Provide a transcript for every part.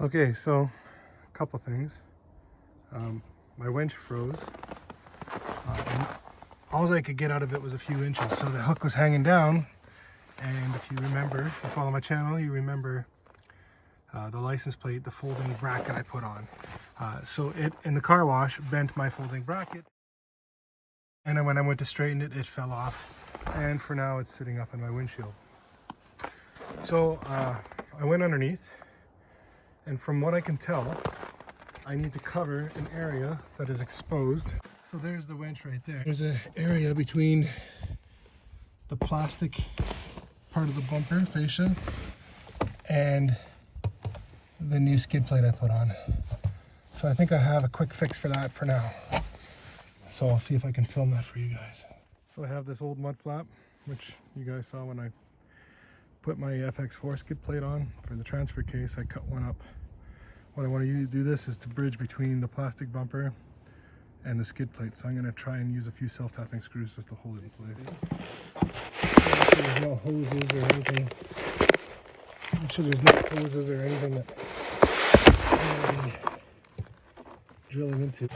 Okay, so a couple things. My winch froze. And all I could get out of it was a few inches. So the hook was hanging down. And if you remember, if you follow my channel, you remember the license plate, the folding bracket I put on. So it, in the car wash, bent my folding bracket. And then when I went to straighten it, it fell off. And for now, it's sitting up in my windshield. So I went underneath. And from what I can tell, I need to cover an area that is exposed. So there's the winch right there. There's an area between the plastic part of the bumper fascia and the new skid plate I put on. So I think I have a quick fix for that for now. So I'll see if I can film that for you guys. So I have this old mud flap, which you guys saw when I put my FX4 skid plate on for the transfer case. I cut one up. What I want to do this is to bridge between the plastic bumper and the skid plate. So I'm going to try and use a few self-tapping screws just to hold it in place. There's no hoses or anything. Make sure there's no hoses or anything that I'm going to be drilling into.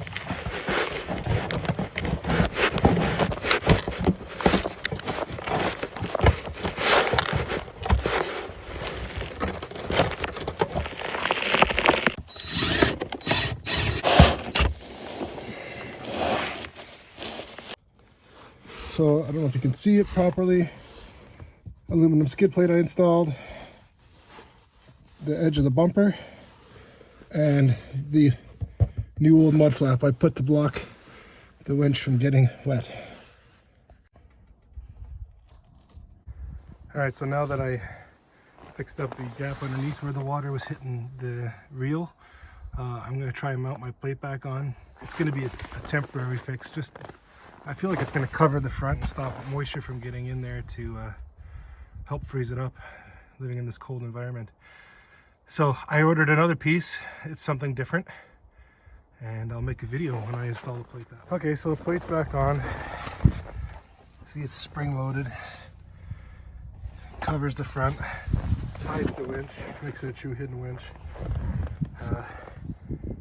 So I don't know if you can see it properly. Aluminum skid plate I installed, the edge of the bumper, and the new old mud flap I put to block the winch from getting wet. Alright, so now that I fixed up the gap underneath where the water was hitting the reel, I'm going to try and mount my plate back on. It's going to be a temporary fix. I feel like it's going to cover the front and stop moisture from getting in there to help freeze it up living in this cold environment. So I ordered another piece. It's something different, and I'll make a video when I install the plate back. Okay, so the plate's back on. See, it's spring loaded, covers the front, hides the winch, makes it a true hidden winch.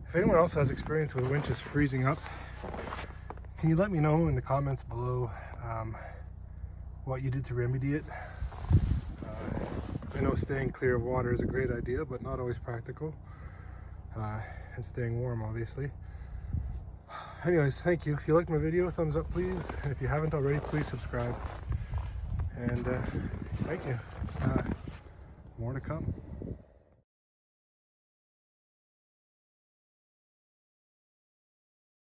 If anyone else has experience with winches freezing up, can you let me know in the comments below what you did to remedy it? I know staying clear of water is a great idea, but not always practical. And staying warm, obviously. Anyways, thank you. If you liked my video, thumbs up please. And if you haven't already, please subscribe. And thank you. More to come.